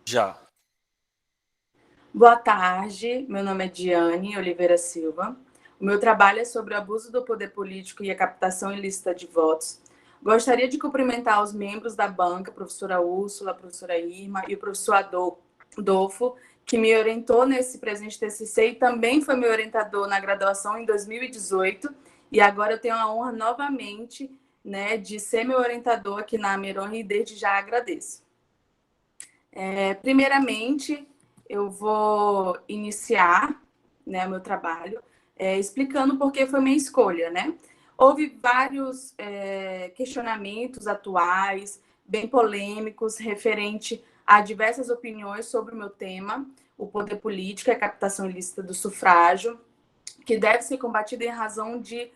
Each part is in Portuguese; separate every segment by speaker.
Speaker 1: Já.
Speaker 2: Boa tarde, meu nome é Diane Oliveira Silva. O meu trabalho é sobre o abuso do poder político e a captação ilícita de votos. Gostaria de cumprimentar os membros da banca, a professora Úrsula, a professora Irma e o professor Adolfo, que me orientou nesse presente TCC e também foi meu orientador na graduação em 2018. E agora eu tenho a honra novamente, de ser meu orientador aqui na Ameron e desde já agradeço. Primeiramente, eu vou iniciar, meu trabalho explicando por que foi minha escolha, Houve vários questionamentos atuais, bem polêmicos, referente a diversas opiniões sobre o meu tema, o poder político e a captação ilícita do sufrágio, que deve ser combatido em razão de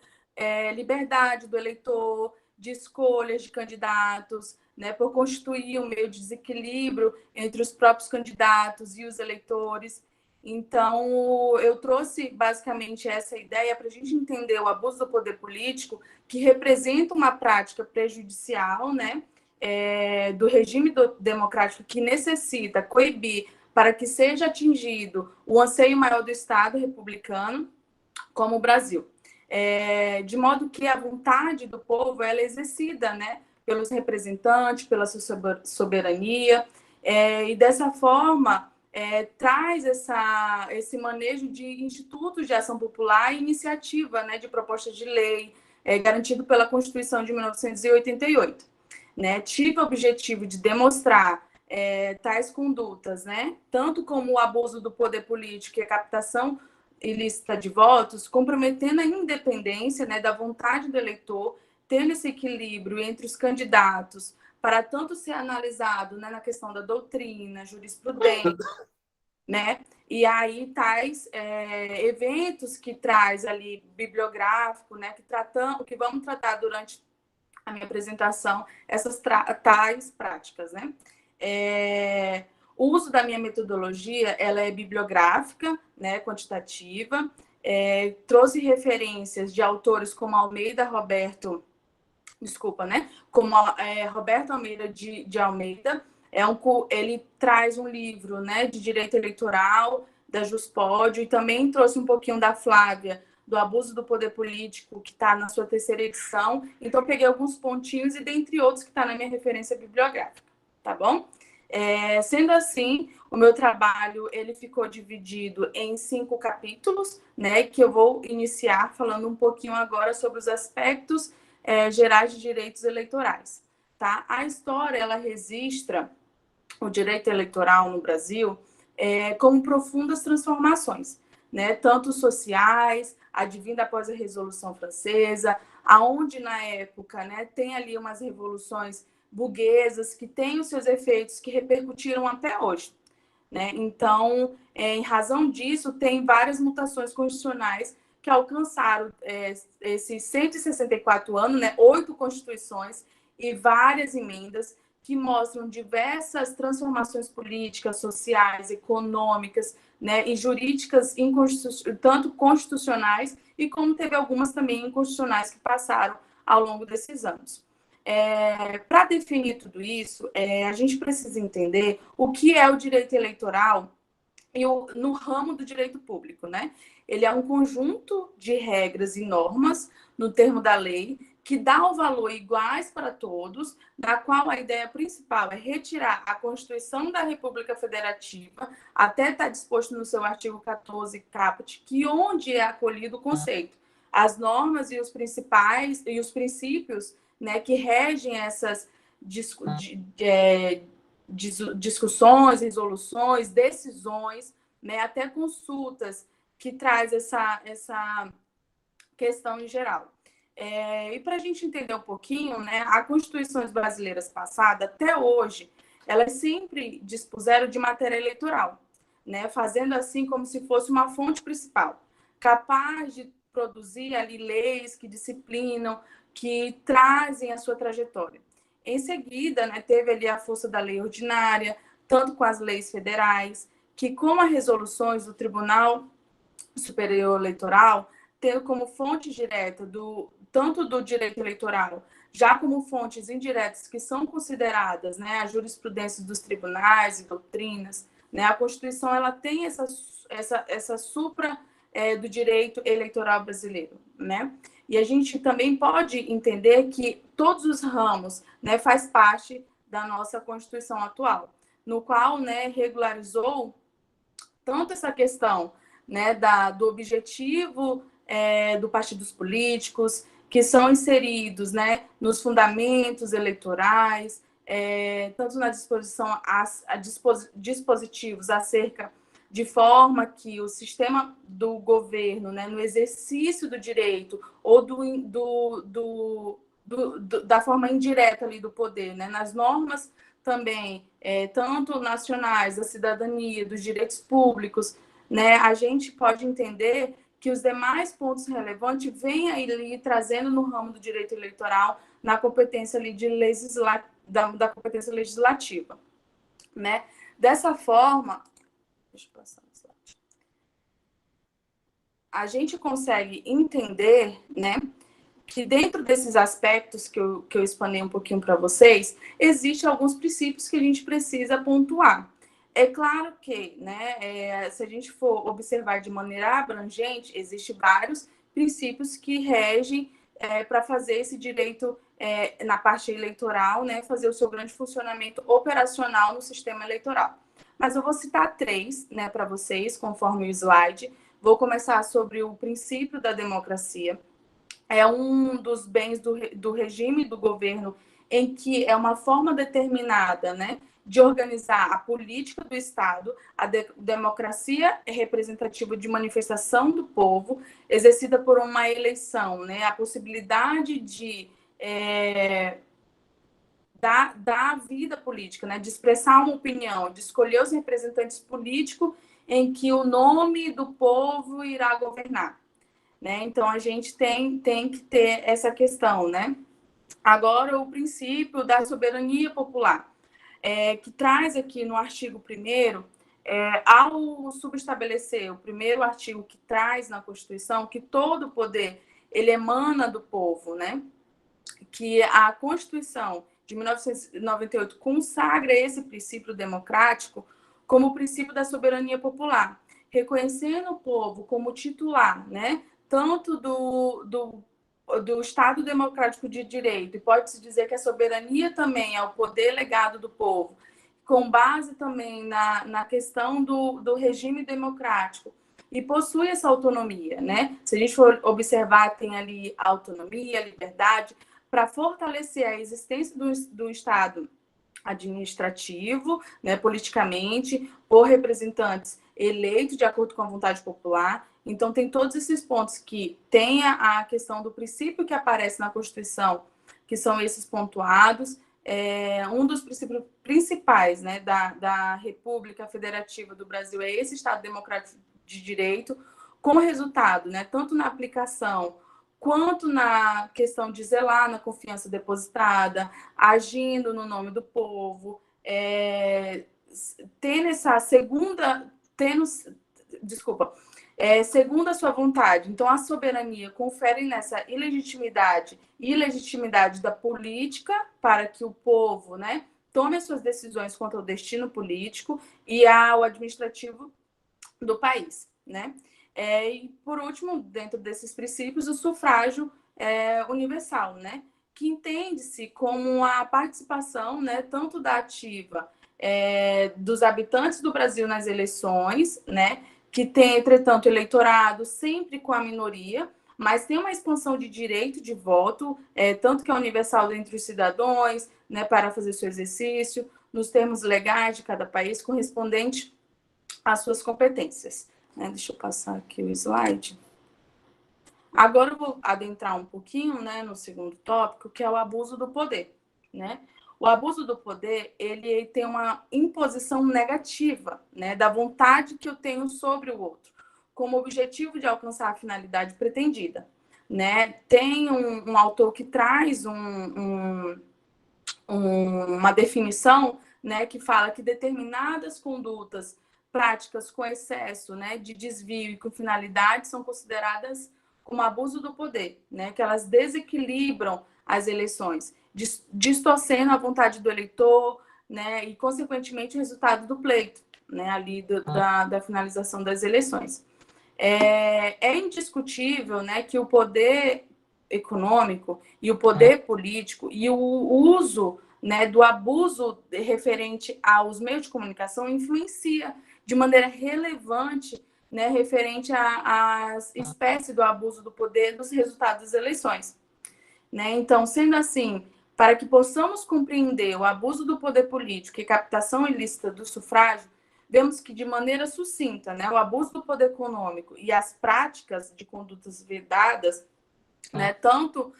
Speaker 2: liberdade do eleitor, de escolhas de candidatos, por constituir um meio de desequilíbrio entre os próprios candidatos e os eleitores. Então, eu trouxe basicamente essa ideia para a gente entender o abuso do poder político, que representa uma prática prejudicial, do regime democrático, que necessita coibir para que seja atingido o anseio maior do Estado republicano, como o Brasil. De modo que a vontade do povo ela é exercida, pelos representantes, pela sua soberania, e dessa forma traz esse manejo de institutos de ação popular e iniciativa, de propostas de lei, garantido pela Constituição de 1988. Tive o objetivo de demonstrar tais condutas, tanto como o abuso do poder político e a captação ilícita de votos, comprometendo a independência da vontade do eleitor, tendo esse equilíbrio entre os candidatos, para tanto ser analisado na questão da doutrina, jurisprudência, E aí tais eventos que traz ali bibliográfico, que vamos tratar durante a minha apresentação, essas tais práticas, O uso da minha metodologia, ela é bibliográfica, quantitativa, trouxe referências de autores como Roberto Almeida de Almeida. Ele traz um livro, de direito eleitoral, da Juspódio, e também trouxe um pouquinho da Flávia, do abuso do poder político, que está na sua terceira edição. Então, peguei alguns pontinhos e, dentre outros, que está na minha referência bibliográfica, tá bom? Sendo assim, o meu trabalho ele ficou dividido em 5 capítulos, que eu vou iniciar falando um pouquinho agora sobre os aspectos gerais de direitos eleitorais. Tá? A história ela registra o direito eleitoral no Brasil como profundas transformações, tanto sociais, advindo após a Revolução Francesa, aonde na época tem ali umas revoluções burguesas que têm os seus efeitos que repercutiram até hoje. Então, em razão disso, tem várias mutações constitucionais que alcançaram esses 164 anos, 8 constituições e várias emendas que mostram diversas transformações políticas, sociais, econômicas, e jurídicas, tanto constitucionais e como teve algumas também inconstitucionais que passaram ao longo desses anos. Para definir tudo isso, a gente precisa entender o que é o direito eleitoral no ramo do direito público, Ele é um conjunto de regras e normas, no termo da lei, que dá o valor iguais para todos, da qual a ideia principal é retirar a Constituição da República Federativa, até está disposto no seu artigo 14, caput, que onde é acolhido o conceito, as normas e os princípios, que regem essas discussões, resoluções, decisões, até consultas, que traz essa questão em geral. E para a gente entender um pouquinho, as constituições brasileiras passadas, até hoje, elas sempre dispuseram de matéria eleitoral, fazendo assim como se fosse uma fonte principal, capaz de produzir ali leis que disciplinam, que trazem a sua trajetória. Em seguida, teve ali a força da lei ordinária, tanto com as leis federais, que com as resoluções do Tribunal Superior Eleitoral, tendo como fonte direta tanto do direito eleitoral já como fontes indiretas que são consideradas, né, a jurisprudência dos tribunais e doutrinas, né, a Constituição ela tem essa supra do direito eleitoral brasileiro, né? E a gente também pode entender que todos os ramos, né, faz parte da nossa Constituição atual, no qual, né, regularizou tanto essa questão, né, do objetivo do partidos políticos, que são inseridos, né, nos fundamentos eleitorais, tanto na disposição dispositivos acerca de forma que o sistema do governo, né, no exercício do direito ou da forma indireta ali do poder, né, nas normas também, tanto nacionais, da cidadania, dos direitos públicos, né, a gente pode entender que os demais pontos relevantes vêm aí trazendo no ramo do direito eleitoral, na competência ali da competência legislativa, né? Dessa forma, deixa eu passar o slide. A gente consegue entender, né, que dentro desses aspectos que eu explanei um pouquinho para vocês, existem alguns princípios que a gente precisa pontuar. É claro que, né, se a gente for observar de maneira abrangente, existem vários princípios que regem para fazer esse direito na parte eleitoral, né, fazer o seu grande funcionamento operacional no sistema eleitoral. Mas eu vou citar 3, né, para vocês, conforme o slide. Vou começar sobre o princípio da democracia. É um dos bens do regime do governo em que é uma forma determinada, né, de organizar a política do Estado. A democracia é representativa de manifestação do povo, exercida por uma eleição, né, a possibilidade de da vida política, né, de expressar uma opinião, de escolher os representantes políticos em que o nome do povo irá governar. Né? Então, a gente tem que ter essa questão, né? Agora, o princípio da soberania popular, que traz aqui no artigo 1º, ao subestabelecer o primeiro artigo que traz na Constituição, que todo o poder ele emana do povo, né? Que a Constituição de 1998 consagra esse princípio democrático como o princípio da soberania popular, reconhecendo o povo como titular, né? Tanto do Estado democrático de direito, e pode-se dizer que a soberania também é o poder legado do povo, com base também na questão do regime democrático, e possui essa autonomia, né? Se a gente for observar, tem ali a autonomia, a liberdade, para fortalecer a existência do Estado administrativo, né, politicamente, por representantes eleitos de acordo com a vontade popular. Então, tem todos esses pontos que tem a questão do princípio que aparece na Constituição, que são esses pontuados. Um dos princípios principais, né, da República Federativa do Brasil é esse Estado Democrático de Direito, como resultado, né, tanto na aplicação quanto na questão de zelar na confiança depositada, agindo no nome do povo, tendo essa segundo a sua vontade. Então, a soberania confere nessa ilegitimidade da política para que o povo, né, tome as suas decisões quanto ao destino político e ao administrativo do país, né? E, por último, dentro desses princípios, o sufrágio universal, né? Que entende-se como a participação, né, tanto da ativa dos habitantes do Brasil nas eleições, né? Que tem, entretanto, eleitorado sempre com a minoria, mas tem uma expansão de direito de voto, tanto que é universal entre os cidadãos, né, para fazer seu exercício, nos termos legais de cada país, correspondente às suas competências. Deixa eu passar aqui o slide. Agora eu vou adentrar um pouquinho, né, no segundo tópico, que é o abuso do poder, né? O abuso do poder, ele tem uma imposição negativa, né, da vontade que eu tenho sobre o outro, como objetivo de alcançar a finalidade pretendida, né? Tem um autor que traz uma definição, né, que fala que determinadas condutas práticas com excesso, né, de desvio e com finalidade são consideradas como abuso do poder, né, que elas desequilibram as eleições, distorcendo a vontade do eleitor, né, e, consequentemente, o resultado do pleito, né, ali da finalização das eleições. É indiscutível, né, que o poder econômico e o poder político e o uso, né, do abuso referente aos meios de comunicação influencia de maneira relevante, né, referente às espécies do abuso do poder dos resultados das eleições. Né? Então, sendo assim, para que possamos compreender o abuso do poder político e captação ilícita do sufrágio, vemos que, de maneira sucinta, né, o abuso do poder econômico e as práticas de condutas vedadas, né, tanto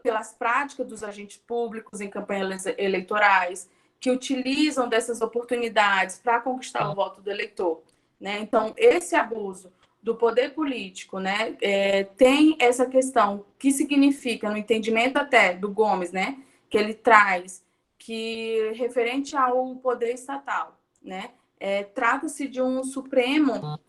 Speaker 2: pelas práticas dos agentes públicos em campanhas eleitorais, que utilizam dessas oportunidades para conquistar o voto do eleitor. Né? Então, esse abuso do poder político, né, tem essa questão que significa, no entendimento até do Gomes, né, que ele traz, que referente ao poder estatal, né, trata-se de um supremo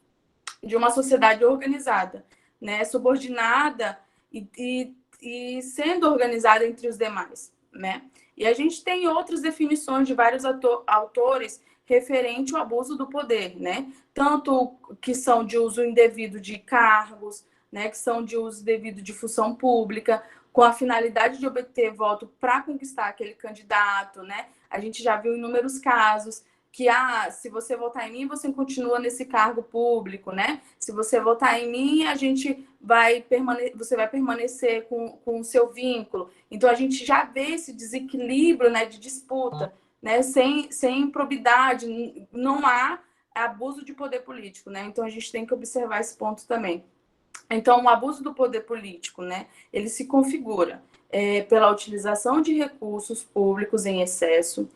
Speaker 2: de uma sociedade organizada, né, subordinada e sendo organizada entre os demais, né? E a gente tem outras definições de vários autores referente ao abuso do poder, né? Tanto que são de uso indevido de cargos, né? Que são de uso indevido de função pública, com a finalidade de obter voto para conquistar aquele candidato, né? A gente já viu inúmeros casos que, se você votar em mim, você continua nesse cargo público, né? Se você votar em mim, você vai permanecer com o seu vínculo. Então, a gente já vê esse desequilíbrio, né, de disputa, né? Sem probidade, não há abuso de poder político, né? Então, a gente tem que observar esse ponto também. Então, o abuso do poder político, né, ele se configura pela utilização de recursos públicos em excesso,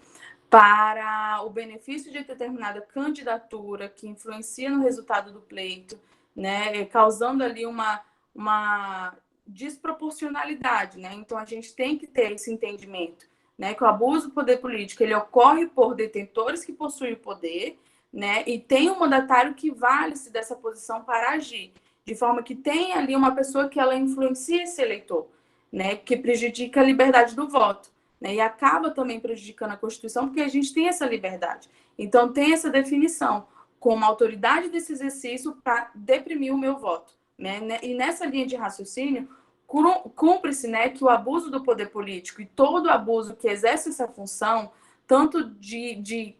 Speaker 2: para o benefício de determinada candidatura que influencia no resultado do pleito, né, causando ali uma desproporcionalidade, né? Então a gente tem que ter esse entendimento, né, que o abuso do poder político ele ocorre por detentores que possuem o poder, né, e tem um mandatário que vale-se dessa posição para agir, de forma que tem ali uma pessoa que ela influencia esse eleitor, né, que prejudica a liberdade do voto. Né, e acaba também prejudicando a Constituição, porque a gente tem essa liberdade. Então, tem essa definição como autoridade desse exercício para deprimir o meu voto. Né? E nessa linha de raciocínio, cumpre-se, né, que o abuso do poder político e todo abuso que exerce essa função, tanto de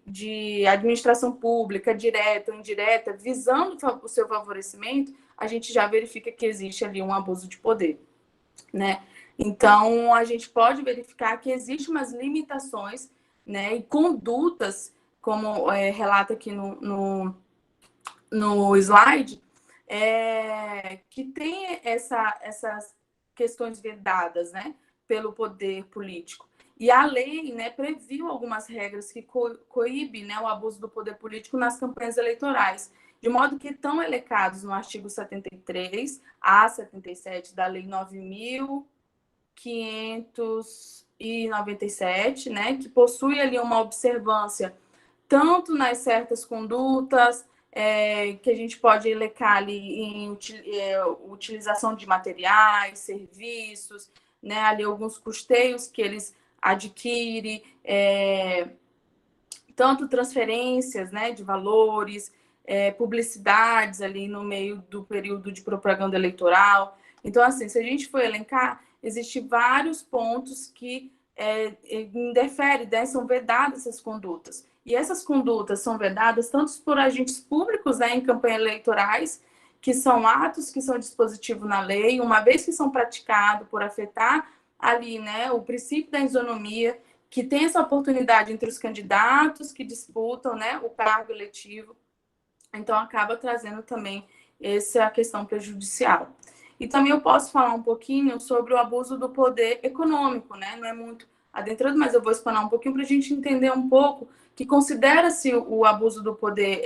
Speaker 2: administração pública, direta ou indireta, visando o seu favorecimento, a gente já verifica que existe ali um abuso de poder. Né? Então, a gente pode verificar que existem umas limitações, né, e condutas, como relata aqui no slide, que tem essas questões vedadas, né, pelo poder político. E a lei, né, previu algumas regras que coíbem, né, o abuso do poder político nas campanhas eleitorais, de modo que estão elecados no artigo 73 a 77 da Lei 9.597, né, que possui ali uma observância tanto nas certas condutas, que a gente pode elecar ali em utilização de materiais, serviços, né, ali alguns custeios que eles adquirem, tanto transferências, né, de valores, publicidades ali no meio do período de propaganda eleitoral. Então, assim, se a gente for elencar, existem vários pontos que interferem, né, são vedadas essas condutas. E essas condutas são vedadas tanto por agentes públicos, né, em campanhas eleitorais, que são atos que são dispositivos na lei, uma vez que são praticados por afetar ali, né, o princípio da isonomia, que tem essa oportunidade entre os candidatos que disputam, né, o cargo eletivo. Então, acaba trazendo também essa questão prejudicial. E também eu posso falar um pouquinho sobre o abuso do poder econômico, né? Não é muito adentrado, mas eu vou explanar um pouquinho para a gente entender um pouco que considera-se o abuso do poder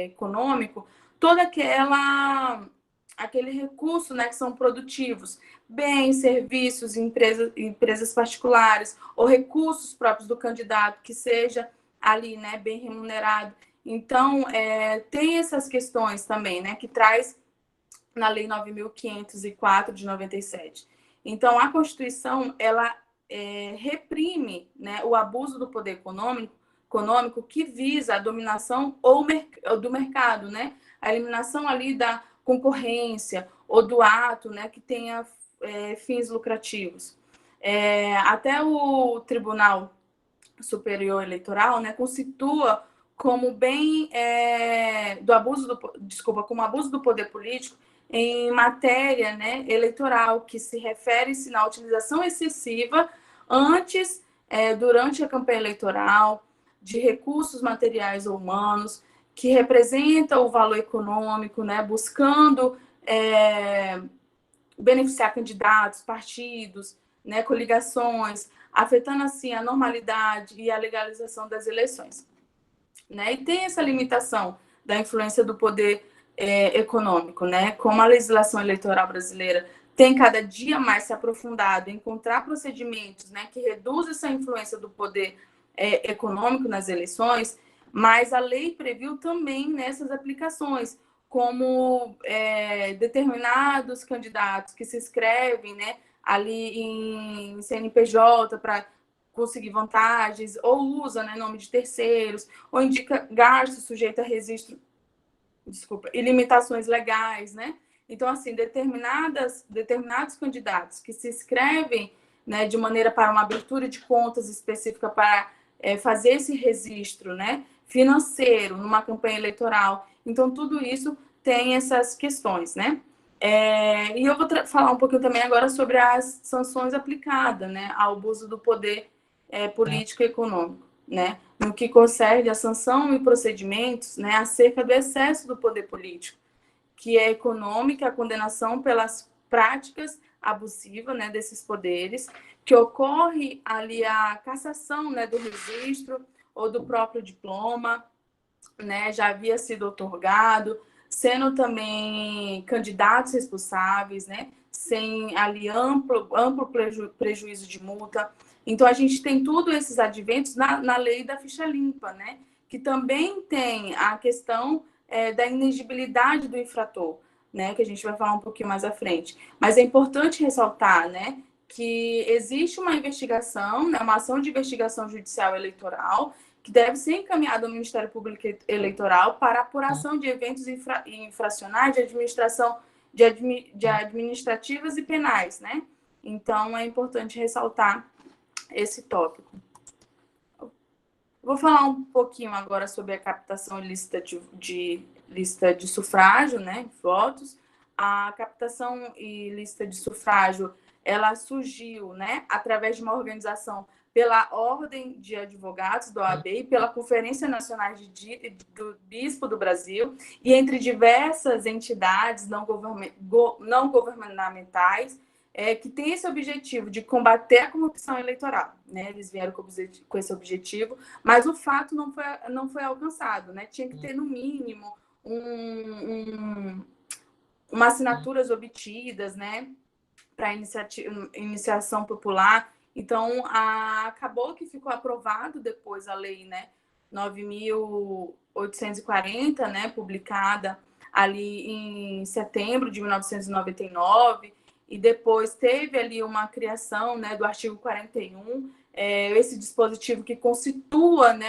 Speaker 2: econômico todo aquele recurso, né, que são produtivos, bens, serviços, empresas particulares, ou recursos próprios do candidato, que seja ali, né, bem remunerado. Então, tem essas questões também, né, que traz na Lei 9.504 de 97. Então, a Constituição, ela reprime, né, o abuso do poder econômico que visa a dominação do mercado, né, a eliminação ali da concorrência ou do ato, né, que tenha fins lucrativos. Até o Tribunal Superior Eleitoral, né, constitua como bem como abuso do poder político em matéria, né, eleitoral, que se refere-se na utilização excessiva antes, durante a campanha eleitoral, de recursos materiais ou humanos, que representa o valor econômico, né, buscando beneficiar candidatos, partidos, né, coligações, afetando assim a normalidade e a legalização das eleições, né? E tem essa limitação da influência do poder econômico, né? Como a legislação eleitoral brasileira tem cada dia mais se aprofundado em encontrar procedimentos, né, que reduzem essa influência do poder econômico nas eleições, mas a lei previu também nessas aplicações, como determinados candidatos que se inscrevem, né, ali em CNPJ para conseguir vantagens, ou usa, né, nome de terceiros, ou indica gastos sujeitos a registro, e limitações legais, né? Então, assim, determinados candidatos que se inscrevem, né, de maneira para uma abertura de contas específica para fazer esse registro, né, financeiro numa campanha eleitoral. Então, tudo isso tem essas questões, né? E eu vou falar um pouquinho também agora sobre as sanções aplicadas, né, ao abuso do poder político e econômico, né? No que concerne a sanção e procedimentos, né, acerca do excesso do poder político, que é econômica, a condenação pelas práticas abusivas, né, desses poderes, que ocorre ali a cassação, né, do registro ou do próprio diploma, né, já havia sido otorgado, sendo também candidatos responsáveis, né, sem ali amplo prejuízo de multa. Então, a gente tem todos esses adventos na lei da ficha limpa, né, que também tem a questão da inexigibilidade do infrator, né, que a gente vai falar um pouquinho mais à frente. Mas é importante ressaltar, né, que existe uma investigação, né, uma ação de investigação judicial eleitoral, que deve ser encaminhado ao Ministério Público Eleitoral para apuração de eventos infracionais de administração de administrativas e penais, né? Então, é importante ressaltar esse tópico. Vou falar um pouquinho agora sobre a captação ilícita de lista de sufrágio, né? Votos. A captação ilícita de sufrágio, ela surgiu, né, através de uma organização pela Ordem de Advogados da OAB e pela Conferência Nacional do Bispo do Brasil, e entre diversas entidades não governamentais que tem esse objetivo de combater a corrupção eleitoral, né? Eles vieram com esse objetivo, mas o fato não foi alcançado, né? Tinha que ter, no mínimo, umas assinaturas obtidas, né, para iniciação popular. Então, acabou que ficou aprovado depois a lei, né, 9.840, né, publicada ali em setembro de 1999, e depois teve ali uma criação, né, do artigo 41, esse dispositivo que constitua, né,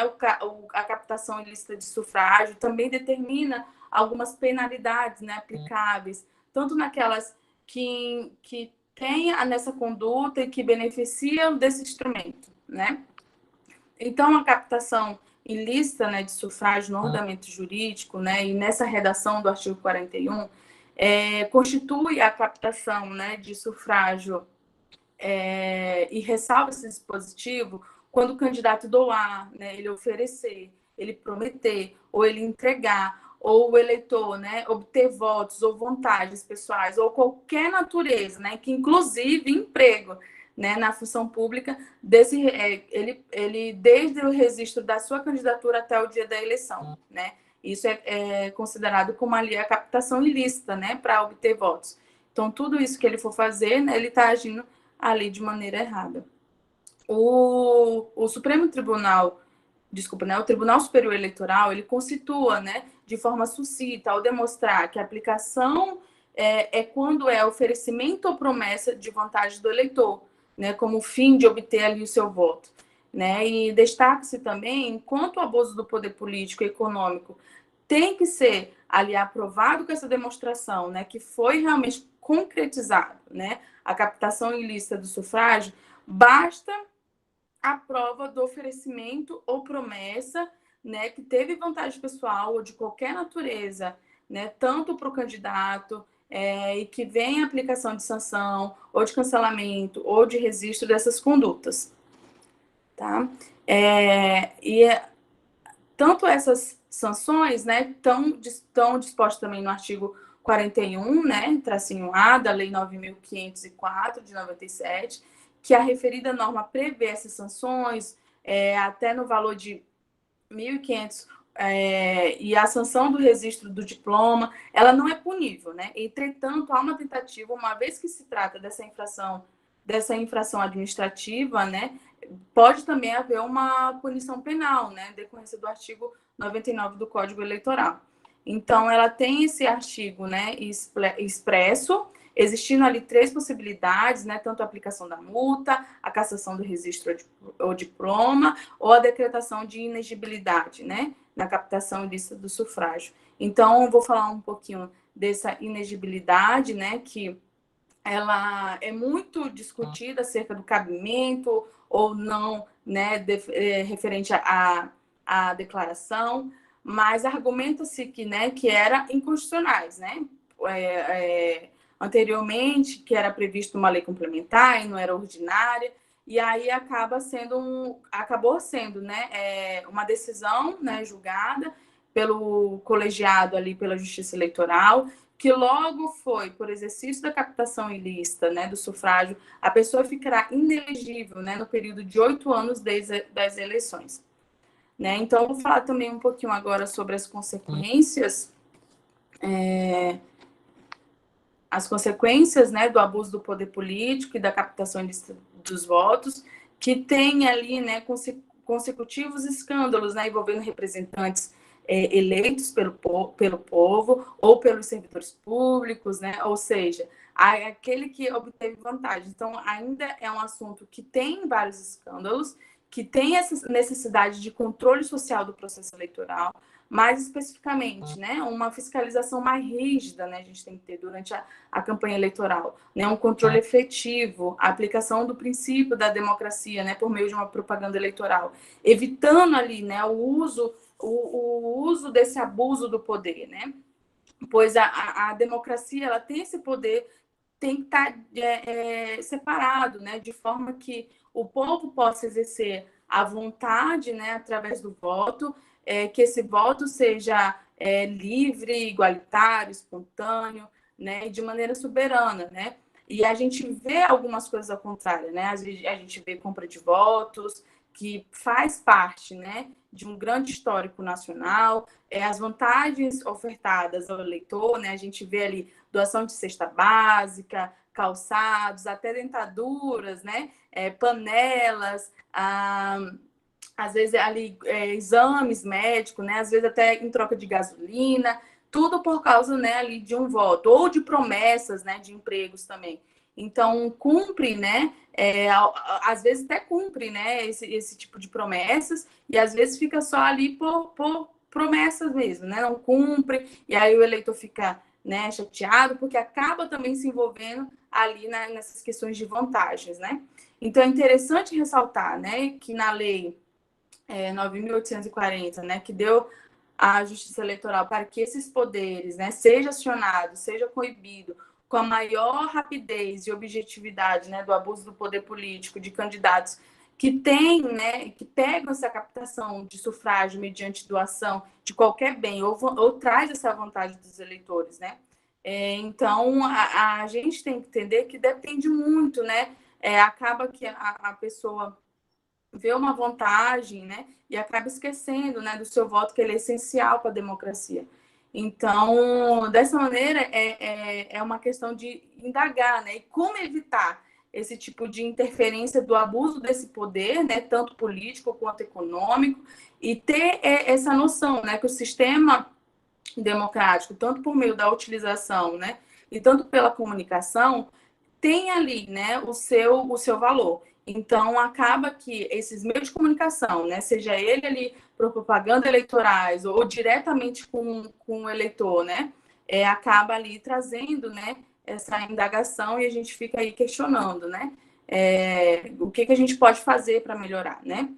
Speaker 2: a captação ilícita de sufrágio, também determina algumas penalidades, né, aplicáveis, tanto naquelas que tem nessa conduta e que beneficiam desse instrumento, né? Então, a captação ilícita, né, de sufrágio no ordenamento jurídico, né, e nessa redação do artigo 41, constitui a captação, né, de sufrágio e ressalva esse dispositivo quando o candidato doar, né, ele oferecer, ele prometer ou ele entregar, ou o eleitor, né, obter votos ou vantagens pessoais, ou qualquer natureza, né, que inclusive emprego, né, na função pública, ele desde o registro da sua candidatura até o dia da eleição, né? Isso é considerado como ali a captação ilícita, né, para obter votos. Então, tudo isso que ele for fazer, né, ele está agindo ali de maneira errada. O Supremo Tribunal, né, o Tribunal Superior Eleitoral, ele constitua, né, de forma sucinta, ao demonstrar que a aplicação quando é oferecimento ou promessa de vantagem do eleitor, né, como fim de obter ali o seu voto. Né? E destaca-se também, enquanto o abuso do poder político e econômico tem que ser ali aprovado com essa demonstração, né, que foi realmente concretizado, né, a captação ilícita do sufrágio, basta a prova do oferecimento ou promessa, né, que teve vantagem pessoal ou de qualquer natureza, né, tanto para o candidato e que vem a aplicação de sanção ou de cancelamento ou de registro dessas condutas. Tá? Tanto essas sanções, né, estão dispostas também no artigo 41, né, tracinho A, da Lei 9.504, de 97, que a referida norma prevê essas sanções até no valor de 1.500 e a sanção do registro do diploma, ela não é punível, né? Entretanto, há uma tentativa, uma vez que se trata dessa infração administrativa, né, pode também haver uma punição penal, né, decorrência do artigo 99 do Código Eleitoral. Então, ela tem esse artigo, né, expresso, existindo ali 3 possibilidades, né, tanto a aplicação da multa, a cassação do registro ou diploma, ou a decretação de inegibilidade, né, na captação ilícita do sufrágio. Então, eu vou falar um pouquinho dessa inegibilidade, né, que ela é muito discutida acerca do cabimento ou não, né, referente à declaração, mas argumenta-se que, né, que era inconstitucionais, né, anteriormente, que era previsto uma lei complementar e não era ordinária, e aí acabou sendo, né, uma decisão, né, julgada pelo colegiado ali pela Justiça Eleitoral, que logo foi, por exercício da captação ilícita, né, do sufrágio, a pessoa ficará inelegível, né, no período de 8 anos desde das eleições. Né? Então, eu vou falar também um pouquinho agora sobre as consequências, né, do abuso do poder político e da captação ilícita dos votos, que tem ali, né, consecutivos escândalos, né, envolvendo representantes eleitos pelo povo ou pelos servidores públicos, né? Ou seja, aquele que obteve vantagem. Então, ainda é um assunto que tem vários escândalos, que tem essa necessidade de controle social do processo eleitoral, mais especificamente, né, uma fiscalização mais rígida, né, a gente tem que ter durante a campanha eleitoral, né, um controle efetivo, a aplicação do princípio da democracia, né, por meio de uma propaganda eleitoral, evitando ali, né, o uso desse abuso do poder, né, pois a democracia, ela tem esse poder, tem que estar separado, né, de forma que o povo possa exercer a vontade, né, através do voto, que esse voto seja livre, igualitário, espontâneo, né, e de maneira soberana, né? E a gente vê algumas coisas ao contrário, né? Às vezes a gente vê compra de votos, que faz parte, né, de um grande histórico nacional, as vantagens ofertadas ao eleitor, né? A gente vê ali doação de cesta básica, calçados, até dentaduras, né? Panelas, às vezes ali exames médicos, né? Às vezes até em troca de gasolina, tudo por causa, né, ali de um voto, ou de promessas, né, de empregos também. Então, cumpre, né, às vezes até cumpre, né, esse tipo de promessas, e às vezes fica só ali por promessas mesmo, né, não cumpre, e aí o eleitor fica, né, chateado, porque acaba também se envolvendo ali nessas questões de vantagens, né. Então, é interessante ressaltar, né, que na lei 9.840, né, que deu à Justiça Eleitoral para que esses poderes, né, seja acionado, seja coibido com a maior rapidez e objetividade, né, do abuso do poder político de candidatos que têm, né, que pegam essa captação de sufrágio mediante doação de qualquer bem ou traz essa vantagem dos eleitores, né? Então, a gente tem que entender que depende muito, né? Acaba que a pessoa vê uma vantagem, né, e acaba esquecendo, né, do seu voto, que ele é essencial para a democracia. Então, dessa maneira, é uma questão de indagar, né, e como evitar esse tipo de interferência do abuso desse poder, né, tanto político quanto econômico, e ter essa noção, né, que o sistema democrático, tanto por meio da utilização, né, e tanto pela comunicação, tem ali, né, o seu valor. Então, acaba que esses meios de comunicação, né, seja ele ali por propaganda eleitorais ou diretamente com o eleitor, né, acaba ali trazendo, né, essa indagação e a gente fica aí questionando, né, o que a gente pode fazer para melhorar, né?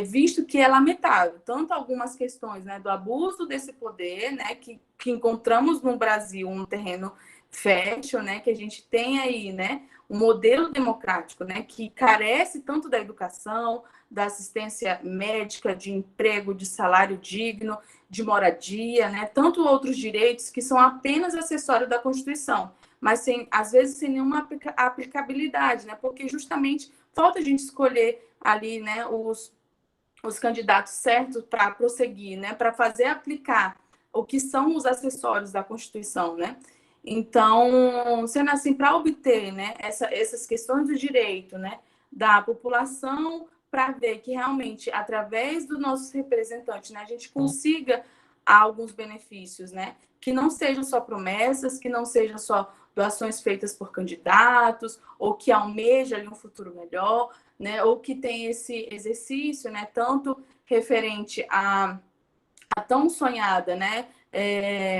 Speaker 2: Visto que é lamentável, tanto algumas questões, né, do abuso desse poder, né, que encontramos no Brasil um terreno fértil, né, que a gente tem aí, né, um modelo democrático, né, que carece tanto da educação, da assistência médica, de emprego, de salário digno, de moradia, né, tanto outros direitos que são apenas acessórios da Constituição, mas às vezes sem nenhuma aplicabilidade, né, porque justamente falta a gente escolher ali, né, os candidatos certos para prosseguir, né, para fazer aplicar o que são os acessórios da Constituição, né? Então, sendo assim, para obter, né, essas questões do direito, né, da população, para ver que realmente, através dos nossos representantes, né, a gente consiga alguns benefícios, né, que não sejam só promessas, que não sejam só doações feitas por candidatos, ou que almeja ali um futuro melhor, né, ou que tem esse exercício, né, tanto referente a tão sonhada, né,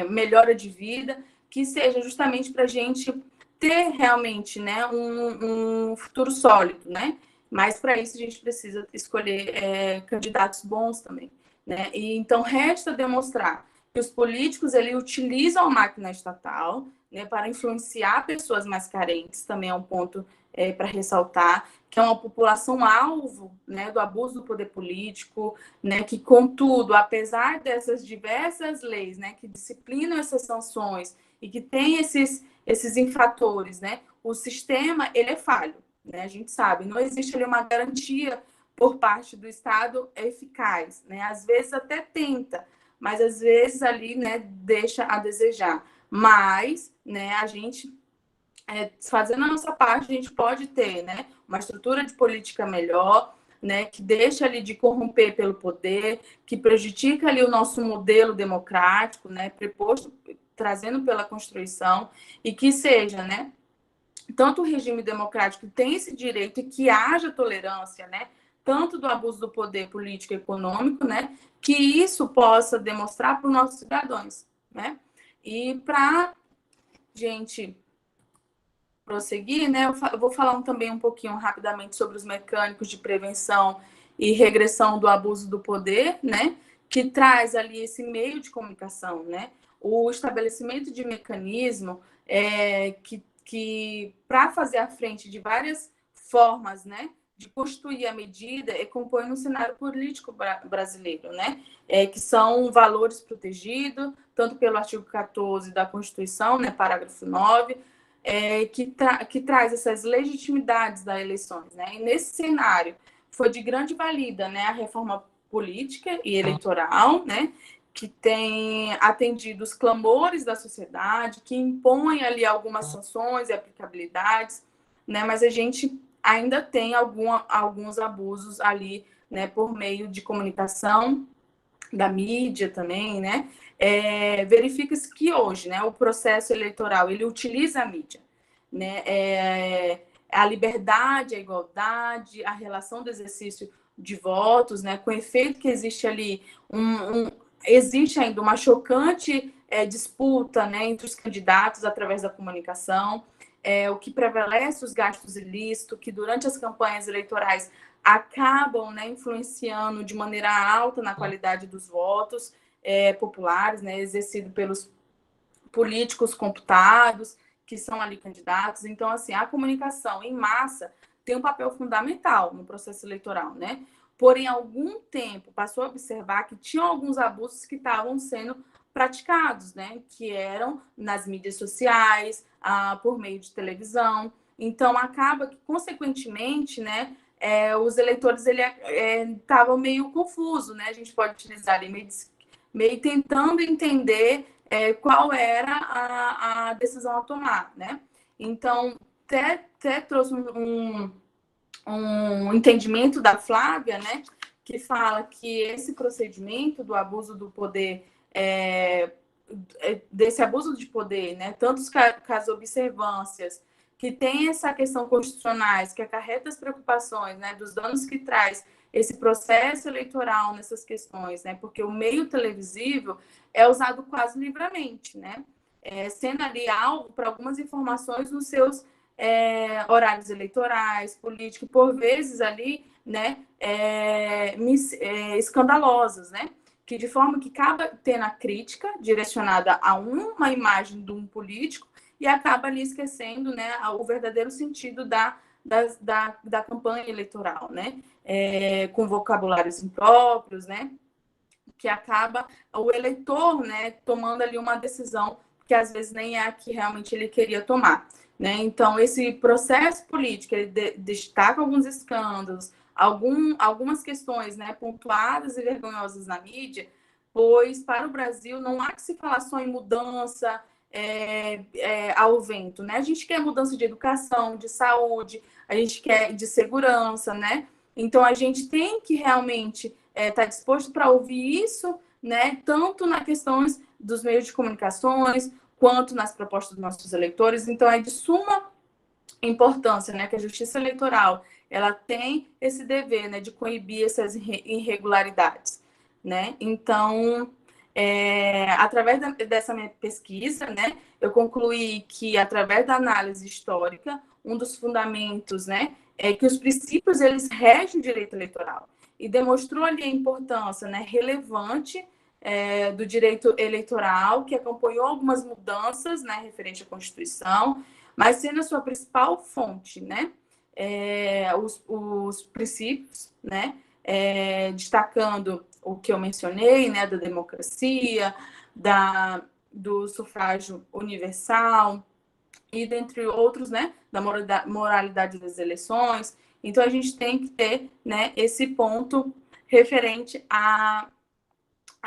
Speaker 2: melhora de vida, que seja justamente para a gente ter realmente, né, um futuro sólido, né? Mas para isso a gente precisa escolher candidatos bons também, né? E então resta demonstrar que os políticos ele utilizam a máquina estatal, né, para influenciar pessoas mais carentes, também é um ponto para ressaltar, que é uma população alvo, né, do abuso do poder político, né, que, contudo, apesar dessas diversas leis, né, que disciplinam essas sanções e que tem esses infratores, né, o sistema ele é falho, né, a gente sabe, não existe ali uma garantia por parte do Estado eficaz, né, às vezes até tenta, mas às vezes ali, né, deixa a desejar, mas, né, a gente fazendo a nossa parte, a gente pode ter, né, uma estrutura de política melhor, né, que deixa ali de corromper pelo poder, que prejudica ali o nosso modelo democrático, né, preposto, trazendo pela Constituição, e que seja, né, tanto o regime democrático tem esse direito e que haja tolerância, né, tanto do abuso do poder político e econômico, né, que isso possa demonstrar para os nossos cidadãos, né, e para gente prosseguir, né, eu vou falar também um pouquinho rapidamente sobre os mecânicos de prevenção e regressão do abuso do poder, né, que traz ali esse meio de comunicação, né, o estabelecimento de mecanismo que para fazer a frente de várias formas, né, de construir a medida e compõe no cenário político brasileiro, né, que são valores protegidos, tanto pelo artigo 14 da Constituição, né, parágrafo 9, que traz essas legitimidades das eleições, né? E nesse cenário foi de grande valida, né, a reforma política e eleitoral, né, que tem atendido os clamores da sociedade, que impõe ali algumas sanções e aplicabilidades, né, mas a gente ainda tem alguns abusos ali, né, por meio de comunicação, da mídia também, né? Verifica-se que hoje, né, o processo eleitoral ele utiliza a mídia, né? A liberdade, a igualdade, a relação do exercício de votos, né? Com o efeito que existe ali existe ainda uma chocante disputa, né, entre os candidatos através da comunicação, o que prevalece os gastos ilícitos, que durante as campanhas eleitorais acabam, né, influenciando de maneira alta na qualidade dos votos populares, né, exercido pelos políticos computados, que são ali candidatos. Então, assim, a comunicação em massa tem um papel fundamental no processo eleitoral, né? Porém, algum tempo passou a observar que tinham alguns abusos que estavam sendo praticados, né? Que eram nas mídias sociais, por meio de televisão. Então, acaba que, consequentemente, né, os eleitores estavam meio confusos, né? A gente pode utilizar ali meio tentando entender qual era a decisão a tomar, né? Então, até trouxe um entendimento da Flávia, né? Que fala que esse procedimento do abuso do poder desse abuso de poder, né? Tantos casos de observâncias, que tem essa questão constitucionais, que acarreta as preocupações, né, dos danos que traz esse processo eleitoral nessas questões, né? Porque o meio televisivo é usado quase livremente, né? Sendo ali alvo para algumas informações nos seus horários eleitorais, políticos, por vezes ali, né, escandalosas, né? Que de forma que acaba tendo a crítica direcionada a uma imagem de um político e acaba ali esquecendo, né, o verdadeiro sentido da campanha eleitoral, né? Com vocabulários impróprios, né? Que acaba o eleitor, né, tomando ali uma decisão que às vezes nem é a que realmente ele queria tomar, né? Então, esse processo político, ele destaca alguns escândalos, algumas questões, né, pontuadas e vergonhosas na mídia, pois para o Brasil não há que se falar só em mudança ao vento, né? A gente quer mudança de educação, de saúde, a gente quer de segurança, né? Então, a gente tem que realmente estar disposto para ouvir isso, né? Tanto nas questões dos meios de comunicações, quanto nas propostas dos nossos eleitores. Então, é de suma importância, né, que a Justiça Eleitoral ela tem esse dever, né, de coibir essas irregularidades, né? Então, através dessa minha pesquisa, né, eu concluí que através da análise histórica, um dos fundamentos, né, é que os princípios eles regem o direito eleitoral e demonstrou ali a importância, né, relevante do direito eleitoral, que acompanhou algumas mudanças, né, referente à Constituição, mas sendo a sua principal fonte, né, os princípios, né, destacando o que eu mencionei, né, da democracia, do sufrágio universal e dentre outros, né, da moralidade das eleições. Então a gente tem que ter, né, esse ponto referente a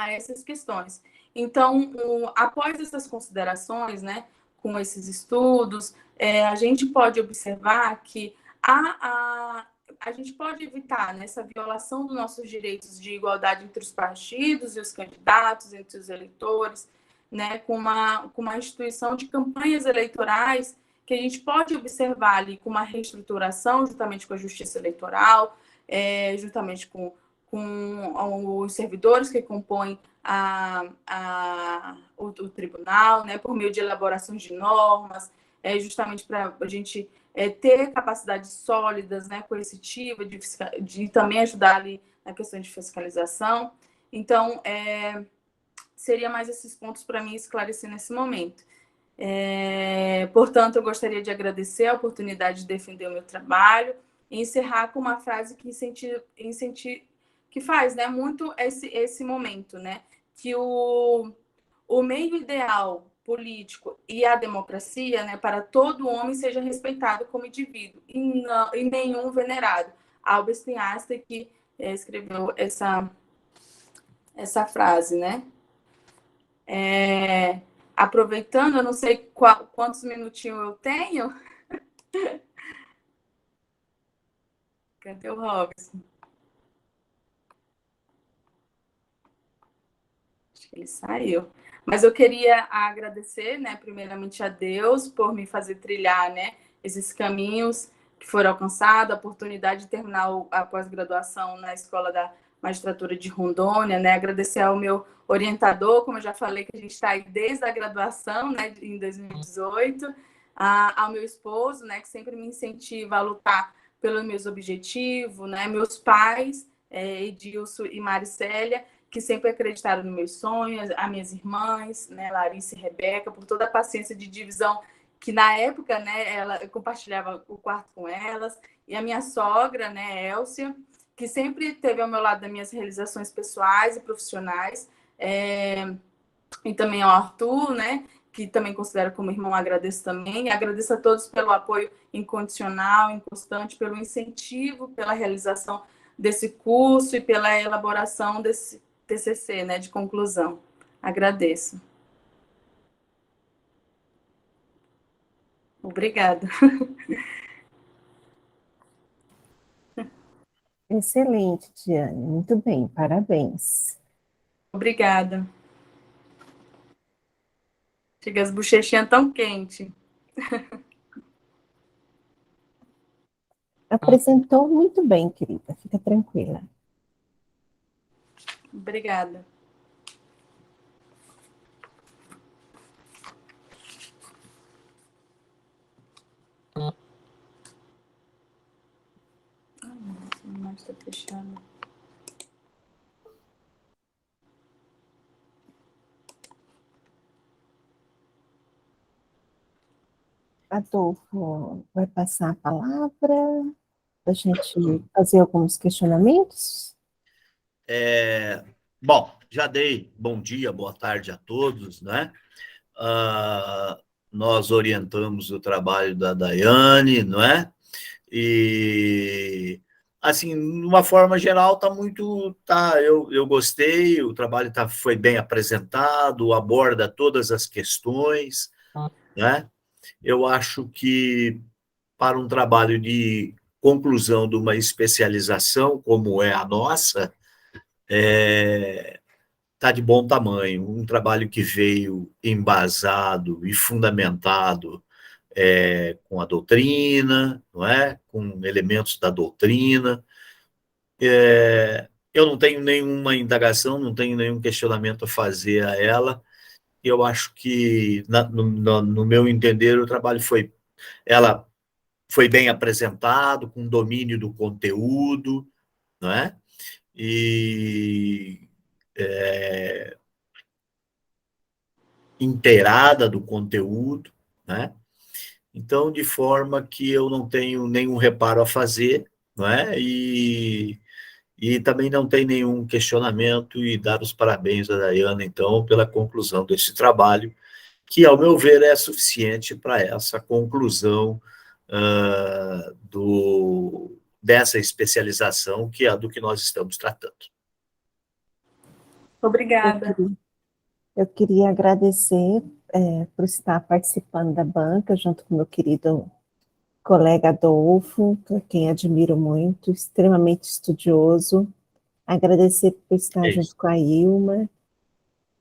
Speaker 2: essas questões. Então, após essas considerações, né, com esses estudos, a gente pode observar que a gente pode evitar, né, essa violação dos nossos direitos de igualdade entre os partidos e os candidatos, entre os eleitores, né, com uma instituição de campanhas eleitorais que a gente pode observar ali com uma reestruturação, juntamente com a Justiça Eleitoral, juntamente com os servidores que compõem o tribunal, né, por meio de elaborações de normas, justamente para a gente ter capacidades sólidas, né, coercitiva, de também ajudar ali na questão de fiscalização. Então, seria mais esses pontos para mim esclarecer nesse momento. Portanto, eu gostaria de agradecer a oportunidade de defender o meu trabalho e encerrar com uma frase que faz, né, muito esse momento, né, que o meio ideal político e a democracia, né, para todo homem seja respeitado como indivíduo e nenhum venerado. Albert Einstein que escreveu essa frase, né? Aproveitando, eu não sei quantos minutinhos eu tenho. Cadê o Robson? Acho que ele saiu. Mas eu queria agradecer, né, primeiramente a Deus por me fazer trilhar, né, esses caminhos que foram alcançados, a oportunidade de terminar a pós-graduação na Escola da Magistratura de Rondônia, né, agradecer ao meu orientador, como eu já falei, que a gente está aí desde a graduação, né, em 2018, ao meu esposo, né, que sempre me incentiva a lutar pelos meus objetivos, né, meus pais, Edilson e Maricélia, que sempre acreditaram nos meus sonhos, as minhas irmãs, né, Larissa e Rebeca, por toda a paciência de divisão que na época, né, eu compartilhava o quarto com elas, e a minha sogra, né, Elcia, que sempre esteve ao meu lado das minhas realizações pessoais e profissionais, e também ao Arthur, né, que também considero como irmão, agradeço também, e agradeço a todos pelo apoio incondicional, inconstante, pelo incentivo, pela realização desse curso e pela elaboração desse TCC, né, de conclusão. Agradeço. Obrigada.
Speaker 1: Excelente, Diane. Muito bem, parabéns.
Speaker 2: Obrigada. Chega as bochechinhas tão quentes.
Speaker 1: Apresentou muito bem, querida. Fica tranquila.
Speaker 2: Obrigada. Não está fechando.
Speaker 1: Adolfo vai passar a palavra para a gente fazer alguns questionamentos.
Speaker 3: Bom, já dei bom dia, boa tarde a todos, né? Nós orientamos o trabalho da Daiane, não é? E, assim, de uma forma geral, eu gostei, o trabalho foi bem apresentado, aborda todas as questões, né? Eu acho que para um trabalho de conclusão de uma especialização, como é a nossa, está de bom tamanho, um trabalho que veio embasado e fundamentado com a doutrina, não é? Com elementos da doutrina. Eu não tenho nenhuma indagação, não tenho nenhum questionamento a fazer a ela. Eu acho que, no meu entender, o trabalho ela foi bem apresentado, com domínio do conteúdo, não é? E inteirada do conteúdo, né? Então, de forma que eu não tenho nenhum reparo a fazer, não é? E também não tem nenhum questionamento, e dar os parabéns à Daiane, então, pela conclusão desse trabalho, que, ao meu ver, é suficiente para essa conclusão dessa especialização, que é a do que nós estamos tratando.
Speaker 2: Obrigada.
Speaker 1: Eu queria agradecer por estar participando da banca, junto com meu querido colega Adolfo, quem admiro muito, extremamente estudioso. Agradecer por estar junto com a Ilma,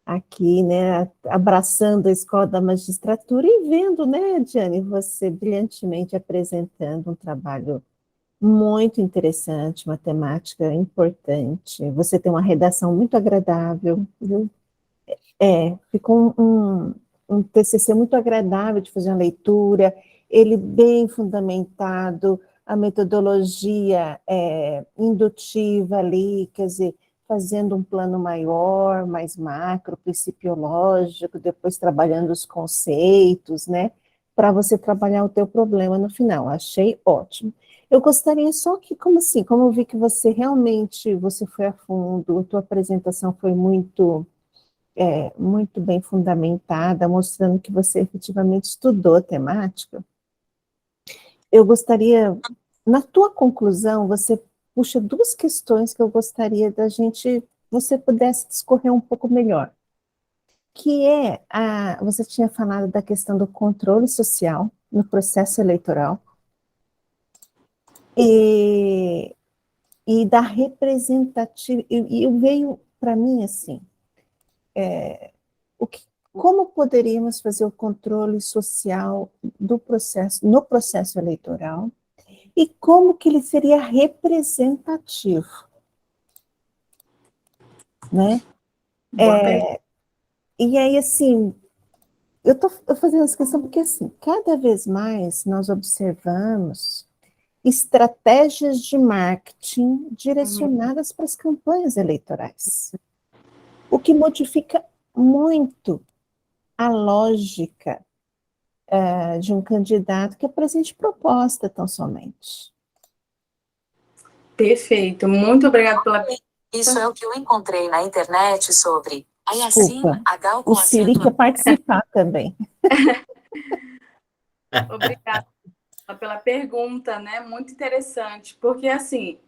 Speaker 1: aqui, né, abraçando a Escola da Magistratura e vendo, né, Diane, você brilhantemente apresentando um trabalho muito interessante, uma temática importante. Você tem uma redação muito agradável, viu? Ficou um TCC muito agradável de fazer uma leitura, ele bem fundamentado, a metodologia indutiva ali, quer dizer, fazendo um plano maior, mais macro, principiológico, depois trabalhando os conceitos, né, para você trabalhar o teu problema no final. Achei ótimo. Eu gostaria só que, como eu vi que você realmente, você foi a fundo, a tua apresentação foi muito bem fundamentada, mostrando que você efetivamente estudou a temática. Eu gostaria, na tua conclusão, você puxa duas questões que eu gostaria você pudesse discorrer um pouco melhor, que você tinha falado da questão do controle social no processo eleitoral e da representatividade, e veio para mim assim, como poderíamos fazer o controle social no processo eleitoral e como que ele seria representativo, né? E aí, assim, eu estou fazendo essa questão porque, assim, cada vez mais nós observamos estratégias de marketing direcionadas para as campanhas eleitorais, o que modifica muito a lógica de um candidato que apresente proposta tão somente.
Speaker 2: Perfeito, muito obrigada pela...
Speaker 4: Isso é o que eu encontrei na internet sobre...
Speaker 1: Desculpa, o Siri quer participar também.
Speaker 2: Obrigada pela pergunta, né? Muito interessante, porque assim,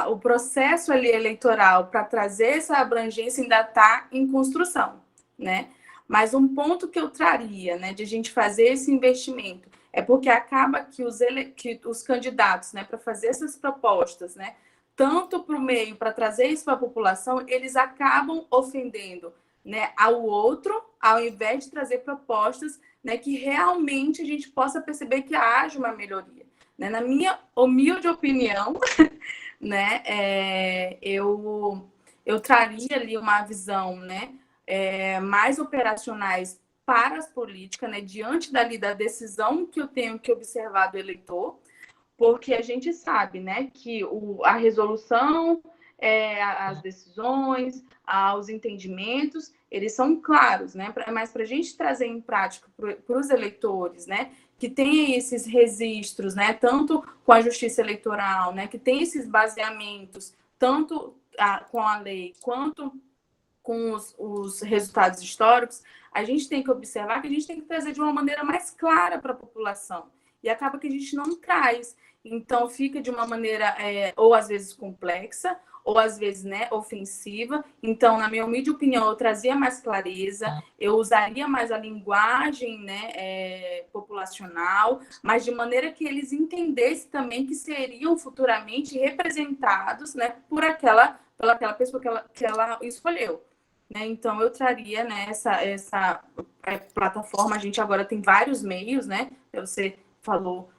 Speaker 2: o processo ali eleitoral para trazer essa abrangência ainda está em construção, né? Mas um ponto que eu traria, né, de a gente fazer esse investimento é porque acaba que os candidatos, né, para fazer essas propostas, né, tanto para o meio, para trazer isso para a população, eles acabam ofendendo né, ao outro, ao invés de trazer propostas, né, que realmente a gente possa perceber que haja uma melhoria. Né? Na minha humilde opinião, né, eu traria ali uma visão, né, mais operacionais para as políticas, né, diante da decisão que eu tenho que observar do eleitor, porque a gente sabe, né, que a resolução, as decisões, os entendimentos, eles são claros, né, mas para a gente trazer em prática para os eleitores, né, que tem esses registros, né, tanto com a justiça eleitoral, né, que tem esses baseamentos, tanto com a lei quanto com os resultados históricos, a gente tem que observar que a gente tem que trazer de uma maneira mais clara para a população. E acaba que a gente não traz. Então, fica de uma maneira, ou às vezes complexa, ou às vezes, né, ofensiva. Então, na minha humilde opinião, eu trazia mais clareza, eu usaria mais a linguagem, né, populacional, mas de maneira que eles entendessem também que seriam futuramente representados, né, pela aquela pessoa que ela escolheu. Né? Então, eu traria, né, essa plataforma. A gente agora tem vários meios, né? Você falou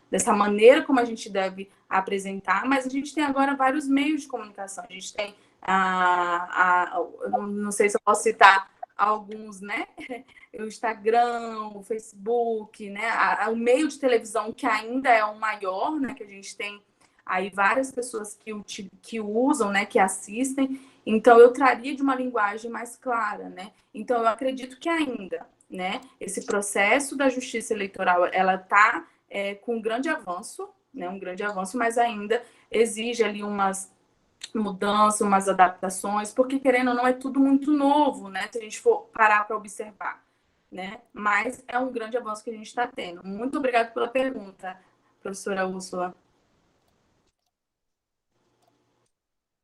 Speaker 2: dessa maneira como a gente deve apresentar, mas a gente tem agora vários meios de comunicação. A gente tem eu não sei se eu posso citar alguns, né? O Instagram, o Facebook, né? O meio de televisão que ainda é o maior, né? Que a gente tem aí várias pessoas que usam, né, que assistem. Então, eu traria de uma linguagem mais clara, né? Então, eu acredito que ainda, né, esse processo da justiça eleitoral, ela está com um grande avanço, né, mas ainda exige ali umas mudanças, umas adaptações, porque, querendo ou não, é tudo muito novo, né, se a gente for parar para observar, né? Mas é um grande avanço que a gente está tendo. Muito obrigada pela pergunta, professora Úrsula.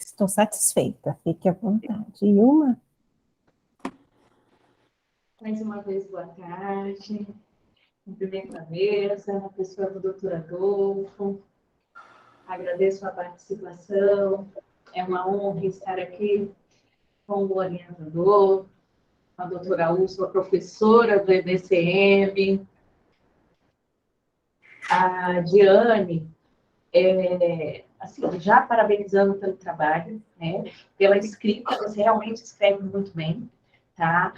Speaker 1: Estou satisfeita, fique à vontade. E uma?
Speaker 5: Mais uma vez, boa tarde. Cumprimento a mesa, a pessoa do doutor Adolfo. Agradeço a participação. É uma honra estar aqui com o orientador, a doutora Úrsula, professora do EBCM. A Diane, assim, já parabenizando pelo trabalho, né? Pela escrita, você realmente escreve muito bem, tá?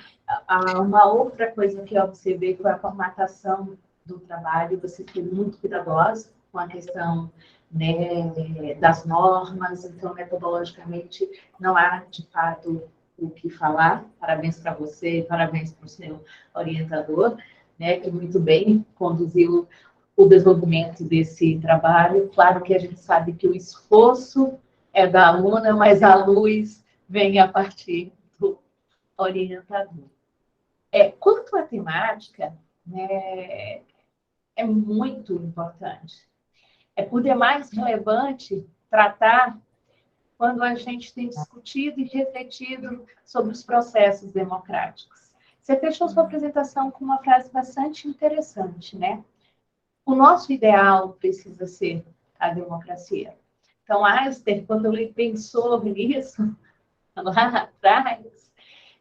Speaker 5: Uma outra coisa que eu observei foi a formatação do trabalho, você foi muito cuidadosa com a questão, né, das normas, então, metodologicamente, não há, de fato, o que falar. Parabéns para você, parabéns para o seu orientador, né, que muito bem conduziu o desenvolvimento desse trabalho. Claro que a gente sabe que o esforço é da aluna, mas a luz vem a partir do orientador. Quanto à temática, né, é muito importante. É por demais relevante tratar quando a gente tem discutido e refletido sobre os processos democráticos. Você fechou sua apresentação com uma frase bastante interessante, né? O nosso ideal precisa ser a democracia. Então, Einstein, quando ele pensou nisso, lá atrás,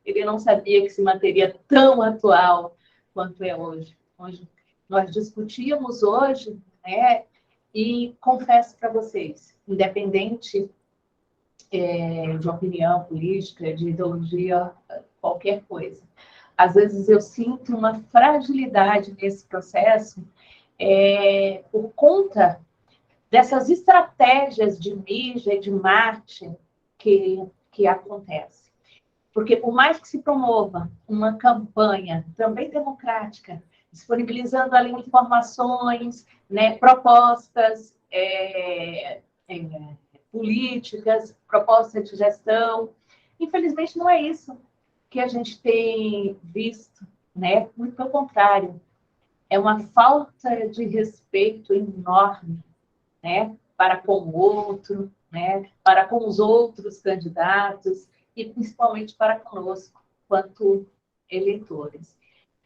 Speaker 5: ele não sabia que se manteria tão atual quanto é hoje. Nós discutíamos hoje, né, e confesso para vocês, independente de opinião política, de ideologia, qualquer coisa, às vezes eu sinto uma fragilidade nesse processo por conta dessas estratégias de mídia e de marketing que acontecem. Porque por mais que se promova uma campanha também democrática, disponibilizando ali informações, né, propostas políticas, propostas de gestão, infelizmente não é isso que a gente tem visto, né? Muito pelo contrário, é uma falta de respeito enorme, né, para com o outro, né, para com os outros candidatos e principalmente para conosco, quanto eleitores.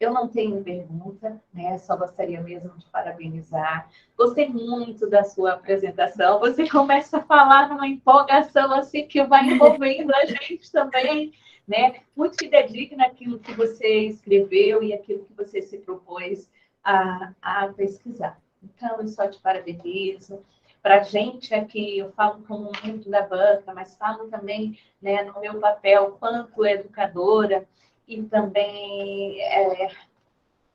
Speaker 5: Eu não tenho pergunta, né? Só gostaria mesmo de parabenizar. Gostei muito da sua apresentação. Você começa a falar numa empolgação assim que vai envolvendo a gente também, né? Muito fidedigna naquilo que você escreveu e aquilo que você se propôs a pesquisar. Então, eu só te parabenizo. Para a gente aqui, eu falo como muito da banca, mas falo também, né, no meu papel quanto educadora e também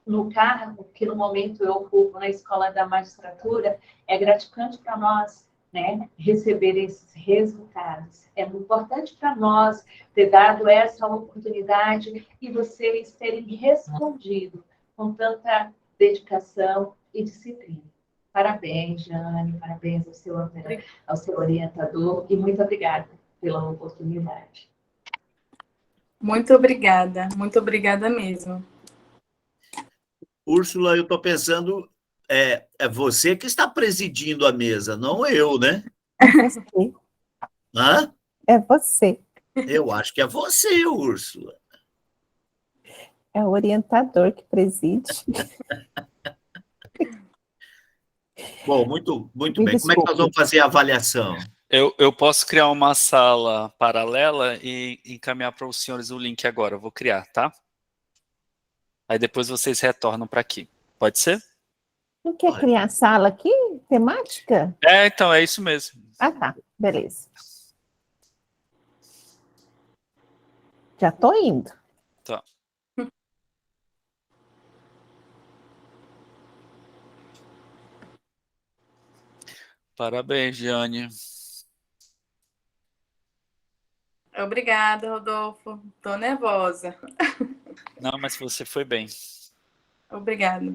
Speaker 5: no cargo que no momento eu ocupo na Escola da Magistratura, é gratificante para nós, né, receber esses resultados. É importante para nós ter dado essa oportunidade e vocês terem respondido com tanta dedicação e disciplina. Parabéns, Jane, parabéns ao seu orientador e muito obrigada pela oportunidade.
Speaker 2: Muito obrigada mesmo.
Speaker 3: Úrsula, eu estou pensando, é você que está presidindo a mesa, não eu, né?
Speaker 1: É você.
Speaker 3: Hã?
Speaker 1: É você.
Speaker 3: Eu acho que é você, Úrsula.
Speaker 1: É o orientador que preside.
Speaker 3: Bom, muito
Speaker 1: Me
Speaker 3: bem. Como é que nós
Speaker 1: desculpe.
Speaker 3: vamos fazer a avaliação?
Speaker 6: Eu posso criar uma sala paralela e encaminhar para os senhores o link agora. Eu vou criar, tá? Aí depois vocês retornam para aqui. Pode ser?
Speaker 1: Não quer criar sala aqui? Temática?
Speaker 6: Então, é isso mesmo.
Speaker 1: Ah, tá. Beleza. Já estou indo.
Speaker 6: Tá. Parabéns, Jane.
Speaker 2: Obrigada, Rodolfo. Estou nervosa.
Speaker 6: Não, mas você foi bem.
Speaker 2: Obrigada.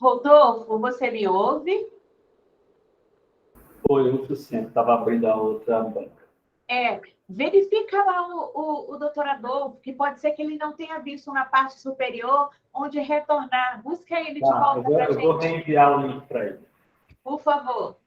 Speaker 5: Rodolfo, você me ouve?
Speaker 7: Foi o suficiente, estava abrindo a outra banca.
Speaker 5: Verifica lá o doutor Adolfo, que pode ser que ele não tenha visto na parte superior onde retornar. Busca ele de volta para a gente.
Speaker 7: Eu vou reenviar o link para ele.
Speaker 5: Por favor.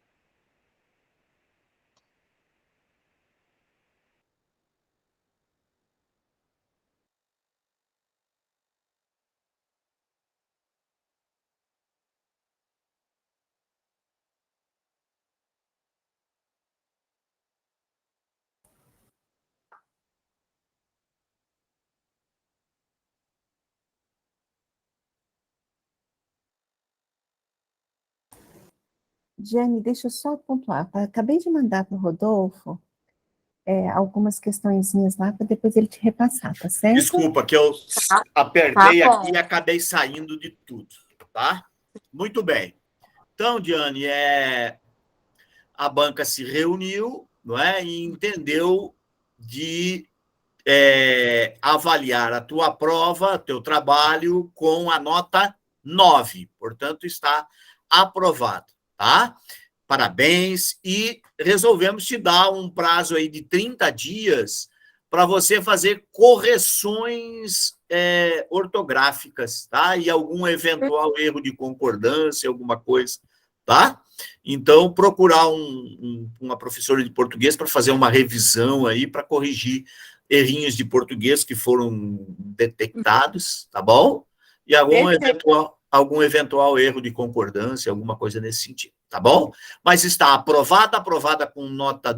Speaker 1: Jane, deixa eu só pontuar. Acabei de mandar para o Rodolfo algumas questõezinhas lá para depois ele te repassar, tá certo?
Speaker 3: Desculpa, que eu apertei aqui e acabei saindo de tudo, tá? Muito bem. Então, Diane, a banca se reuniu, não é, e entendeu de avaliar a tua prova, teu trabalho, com a nota 9. Portanto, está aprovado, tá? Parabéns. E resolvemos te dar um prazo aí de 30 dias para você fazer correções ortográficas, tá? E algum eventual erro de concordância, alguma coisa, tá? Então, procurar uma professora de português para fazer uma revisão aí, para corrigir errinhos de português que foram detectados, tá bom? E algum eventual erro de concordância, alguma coisa nesse sentido, tá bom? Mas está aprovada com nota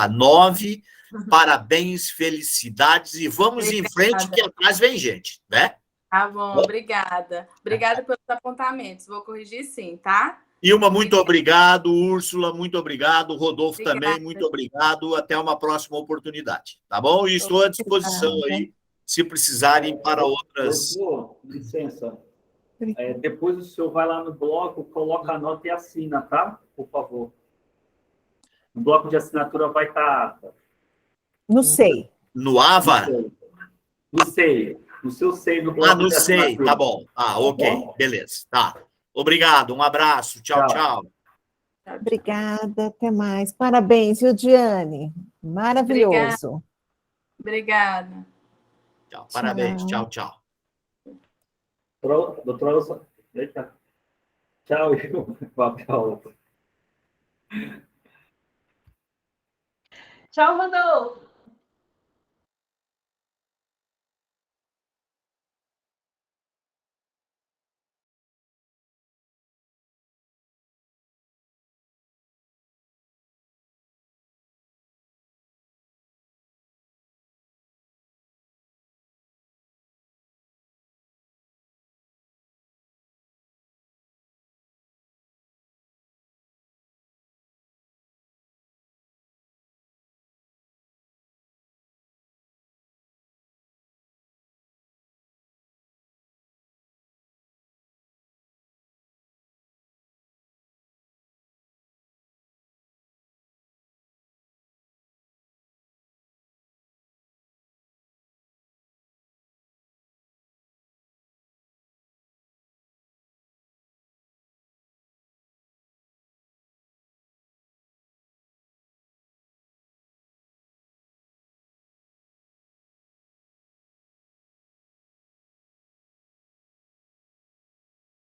Speaker 3: 9. Parabéns, felicidades, e vamos em frente, que atrás vem gente, né?
Speaker 2: Tá bom, obrigada. Obrigada pelos apontamentos. Vou corrigir sim, tá?
Speaker 3: Ilma, muito obrigado. Úrsula, muito obrigado. Rodolfo
Speaker 2: Obrigada.
Speaker 3: também, muito obrigado. Até uma próxima oportunidade, tá bom? E estou à disposição aí, se precisarem para outras...
Speaker 7: Licença. Depois o senhor vai lá no bloco, coloca a nota e assina, tá? Por favor. O bloco de assinatura vai estar...
Speaker 1: No SEI.
Speaker 3: No AVA?
Speaker 7: No SEI. No seu SEI, no bloco
Speaker 3: no
Speaker 7: de assinatura.
Speaker 3: SEI, tá bom. Ok,
Speaker 7: bom? Beleza,
Speaker 3: tá. Obrigado, um abraço. Tchau, tchau.
Speaker 1: Obrigada, até mais. Parabéns, viu, Diane? Maravilhoso.
Speaker 2: Obrigada.
Speaker 3: Tchau, parabéns. Tchau, tchau.
Speaker 7: Doutora, eita. Tchau,
Speaker 5: Tchau, Rodolfo.